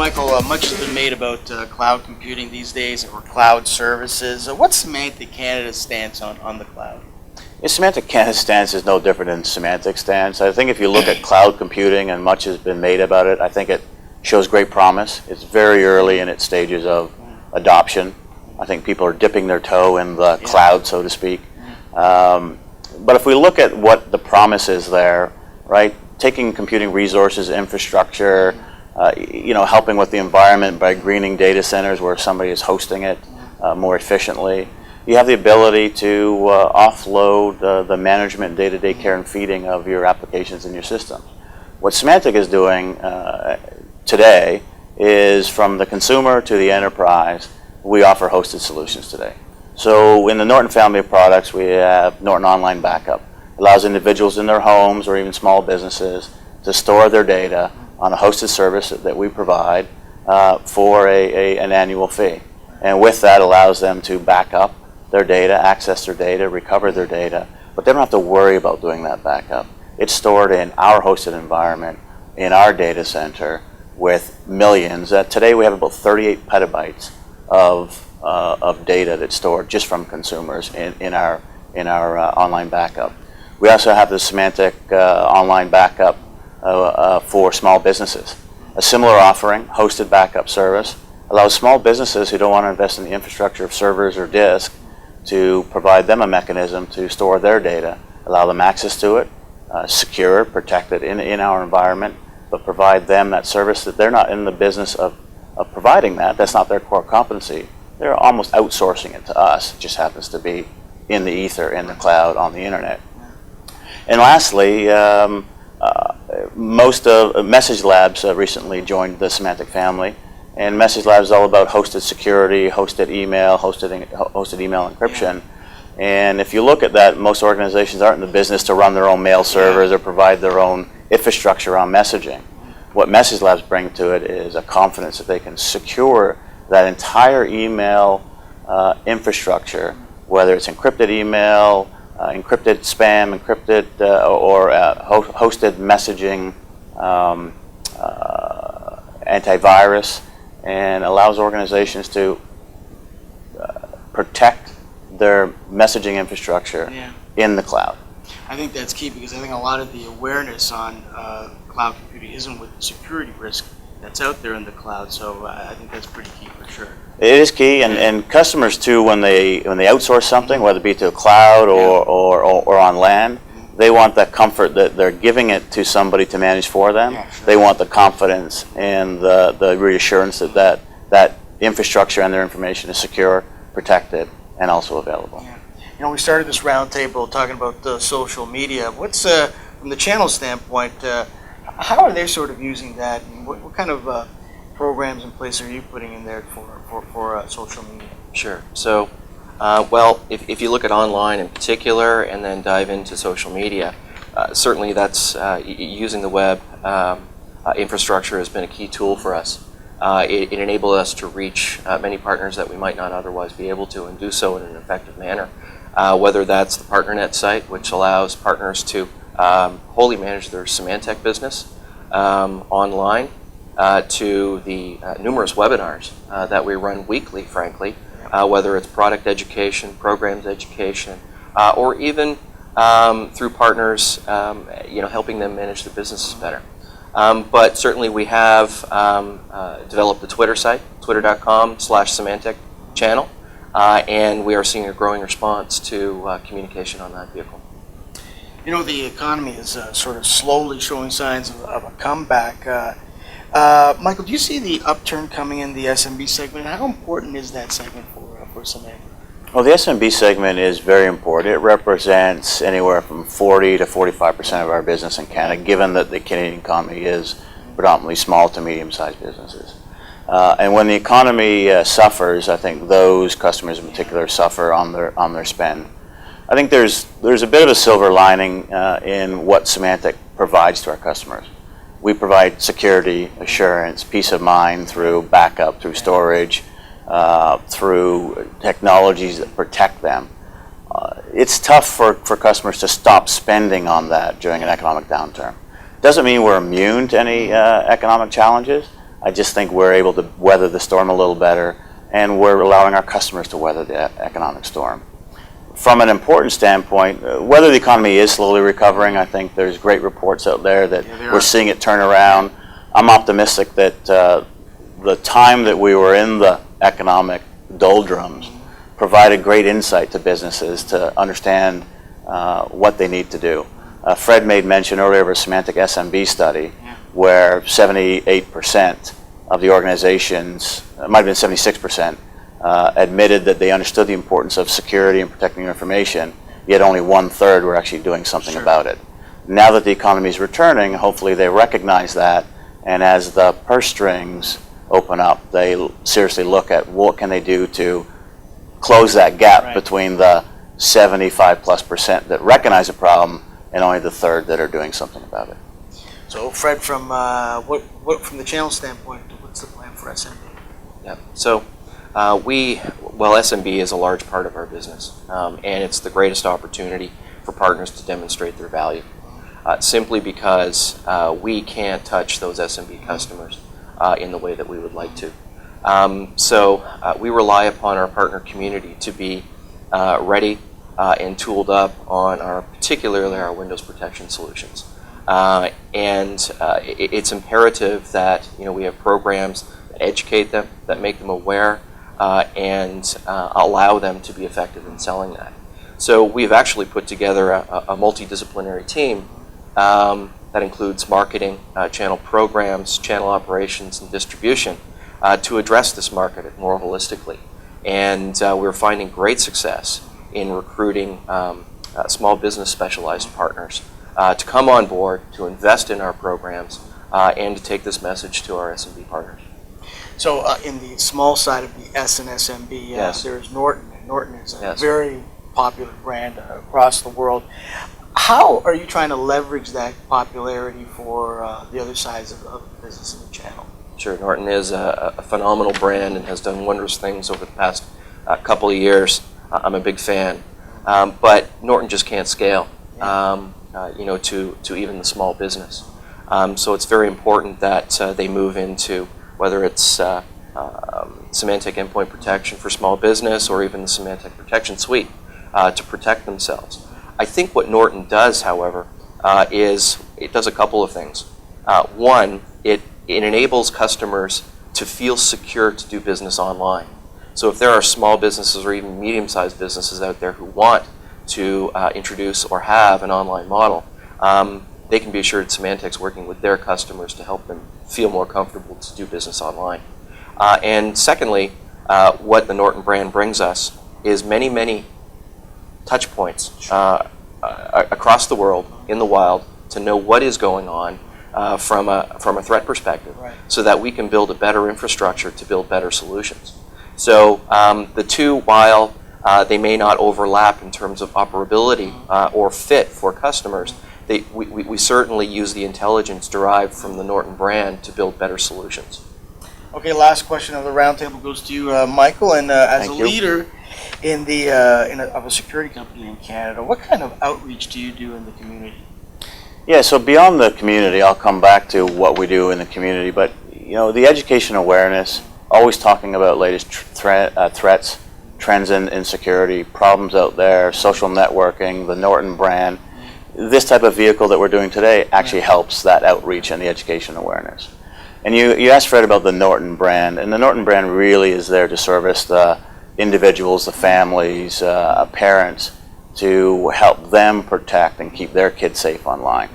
Michael, much has been made about cloud computing these days, or cloud services. What's Symantec Canada's stance on the cloud? Yeah, Symantec Canada's stance is no different than Symantec's stance. I think if you look at cloud computing, and much has been made about it, I think it shows great promise. It's very early in its stages of adoption. I think people are dipping their toe in the cloud, so to speak. But if we look at what the promise is there, right, taking computing resources, infrastructure, helping with the environment by greening data centers where somebody is hosting it more efficiently. You have the ability to offload the management, day-to-day care and feeding of your applications and your systems. What Symantec is doing today is, from the consumer to the enterprise, we offer hosted solutions today. So in the Norton family of products, we have Norton Online Backup. It allows individuals in their homes or even small businesses to store their data on a hosted service that we provide for an annual fee. And with that, allows them to back up their data, access their data, recover their data, but they don't have to worry about doing that backup. It's stored in our hosted environment, in our data center, with millions. Today we have about 38 petabytes of data that's stored just from consumers in our online backup. We also have the Symantec online backup for small businesses. A similar offering, hosted backup service, allows small businesses who don't want to invest in the infrastructure of servers or disk to provide them a mechanism to store their data, allow them access to it, secure it, protect it in our environment, but provide them that service that they're not in the business of providing that. That's not their core competency. They're almost outsourcing it to us. It just happens to be in the ether, in the cloud, on the internet. And lastly, most of MessageLabs recently joined the Symantec family, and MessageLabs is all about hosted security, hosted email encryption. And if you look at that, most organizations aren't in the business to run their own mail servers or provide their own infrastructure on messaging. What MessageLabs bring to it is a confidence that they can secure that entire email infrastructure, whether it's encrypted email, encrypted spam, encrypted or hosted messaging, antivirus, and allows organizations to protect their messaging infrastructure in the cloud. I think that's key, because I think a lot of the awareness on cloud computing isn't with the security risk that's out there in the cloud. So I think that's pretty key for sure. It is key, and customers too, when they outsource something, whether it be to a cloud or on land, they want that comfort that they're giving it to somebody to manage for them. Yeah, sure. They want the confidence and the reassurance that infrastructure and their information is secure, protected, and also available. Yeah. We started this roundtable talking about social media. What's from the channel standpoint? How are they sort of using that, and what kind of programs in place are you putting in there for social media? Sure. So, well, if you look at online in particular and then dive into social media, certainly that's using the web infrastructure has been a key tool for us. It enabled us to reach many partners that we might not otherwise be able to, and do so in an effective manner. Whether that's the PartnerNet site, which allows partners to wholly manage their Symantec business online, to the numerous webinars that we run weekly, frankly, whether it's product education, programs education, or even through partners, helping them manage their businesses better. But certainly we have developed a Twitter site, twitter.com/Symantec channel, and we are seeing a growing response to communication on that vehicle. The economy is sort of slowly showing signs of a comeback. Michael, do you see the upturn coming in the SMB segment? How important is that segment for Symantec? Well, the SMB segment is very important. It represents anywhere from 40 to 45% of our business in Canada, given that the Canadian economy is predominantly small to medium-sized businesses. And when the economy suffers, I think those customers in particular suffer on their spend. I think there's a bit of a silver lining in what Symantec provides to our customers. We provide security, assurance, peace of mind through backup, through storage, through technologies that protect them. It's tough for customers to stop spending on that during an economic downturn. Doesn't mean we're immune to any economic challenges. I just think we're able to weather the storm a little better, and we're allowing our customers to weather the economic storm. From an importance standpoint, whether the economy is slowly recovering, I think there's great reports out there that we're seeing it turn around. I'm optimistic that the time that we were in the economic doldrums provided great insight to businesses to understand what they need to do. Fred made mention earlier of a Symantec SMB study where 78% of the organizations, it might have been 76%, admitted that they understood the importance of security and protecting your information, yet only 1/3 were actually doing something about it. Now that the economy is returning, hopefully they recognize that, and as the purse strings open up, they seriously look at what can they do to close that gap between the 75+% that recognize a problem and only the 1/3 that are doing something about it. So Fred, from from the channel standpoint, what's the plan for SMB? Yeah. So SMB is a large part of our business, and it's the greatest opportunity for partners to demonstrate their value. Simply because we can't touch those SMB customers in the way that we would like to. We rely upon our partner community to be ready and tooled up on particularly our Windows protection solutions. It's imperative that we have programs that educate them, that make them aware, and allow them to be effective in selling that. So we've actually put together a multidisciplinary team that includes marketing, channel programs, channel operations, and distribution to address this market more holistically. And we're finding great success in recruiting small business specialized partners to come on board, to invest in our programs, and to take this message to our SMB partners. So in the small side of the S and SMB, there's Norton. And Norton is a very popular brand across the world. How are you trying to leverage that popularity for the other sides of the business in the channel? Sure. Norton is a phenomenal brand and has done wondrous things over the past couple of years. I'm a big fan. But Norton just can't scale, to even the small business. So it's very important that they move into, whether it's Symantec Endpoint Protection for small business or even the Symantec Protection Suite to protect themselves. I think what Norton does, however, is it does a couple of things. One, it enables customers to feel secure to do business online. So if there are small businesses or even medium-sized businesses out there who want to introduce or have an online model, they can be assured Symantec's working with their customers to help them feel more comfortable to do business online. And secondly, what the Norton brand brings us is many, many touch points across the world in the wild to know what is going on from a threat perspective, so that we can build a better infrastructure to build better solutions. So the two, while they may not overlap in terms of operability or fit for customers, we certainly use the intelligence derived from the Norton brand to build better solutions. Okay, last question of the roundtable goes to you, Michael. And as a leader in of a security company in Canada, what kind of outreach do you do in the community? Yeah, so beyond the community, I'll come back to what we do in the community, but the education awareness, always talking about latest threats, trends in security, problems out there, social networking, the Norton brand. This type of vehicle that we're doing today actually helps that outreach and the education awareness. And you asked Fred about the Norton brand, and the Norton brand really is there to service the individuals, the families, parents, to help them protect and keep their kids safe online.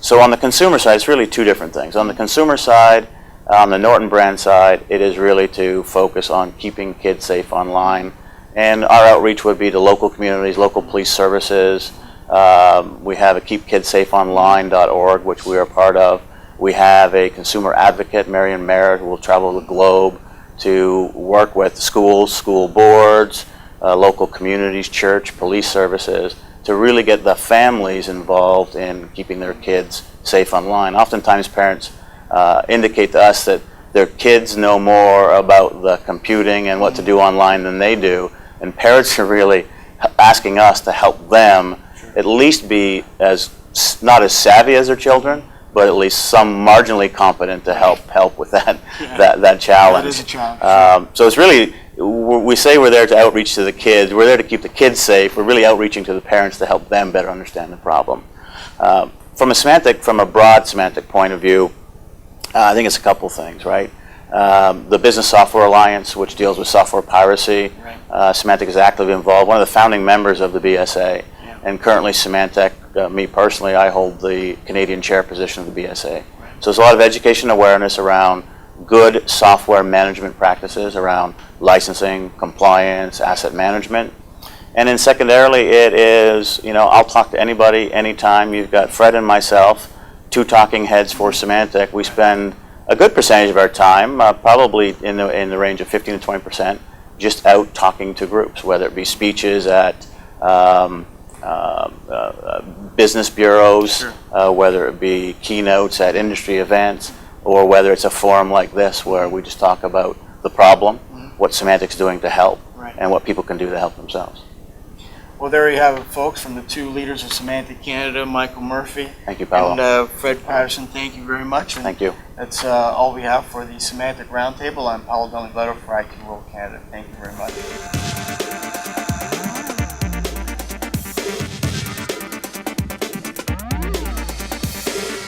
So on the consumer side, it's really two different things. On the consumer side, on the Norton brand side, it is really to focus on keeping kids safe online. And our outreach would be to local communities, local police services. We have a keepkidssafeonline.org, which we are part of. We have a consumer advocate, Marion Merritt, who will travel the globe to work with schools, school boards, local communities, church, police services, to really get the families involved in keeping their kids safe online. Oftentimes parents indicate to us that their kids know more about the computing and what to do online than they do, and parents are really asking us to help them at least be not as savvy as their children, but at least some marginally competent to help with that that challenge. That is a challenge. So it's really, we say we're there to outreach to the kids. We're there to keep the kids safe. We're really outreaching to the parents to help them better understand the problem. From a broad Symantec point of view, I think it's a couple things, right? The Business Software Alliance, which deals with software piracy, Symantec is actively involved. One of the founding members of the BSA, and currently Symantec, me personally, I hold the Canadian chair position of the BSA. So there's a lot of education and awareness around good software management practices, around licensing, compliance, asset management. And then secondarily, it is, I'll talk to anybody, anytime. You've got Fred and myself, two talking heads for Symantec. We spend a good percentage of our time, probably in the range of 15 to 20%, just out talking to groups, whether it be speeches at business bureaus, whether it be keynotes at industry events, or whether it's a forum like this where we just talk about the problem, what Symantec's doing to help, and what people can do to help themselves. Well, there you have it, folks, from the two leaders of Symantec Canada, Michael Murphy. Thank you, Paolo. And Fred Patterson. Thank you very much. And thank you. That's all we have for the Symantec Roundtable. I'm Paolo Del Nibletto for IT World Canada. Thank you very much.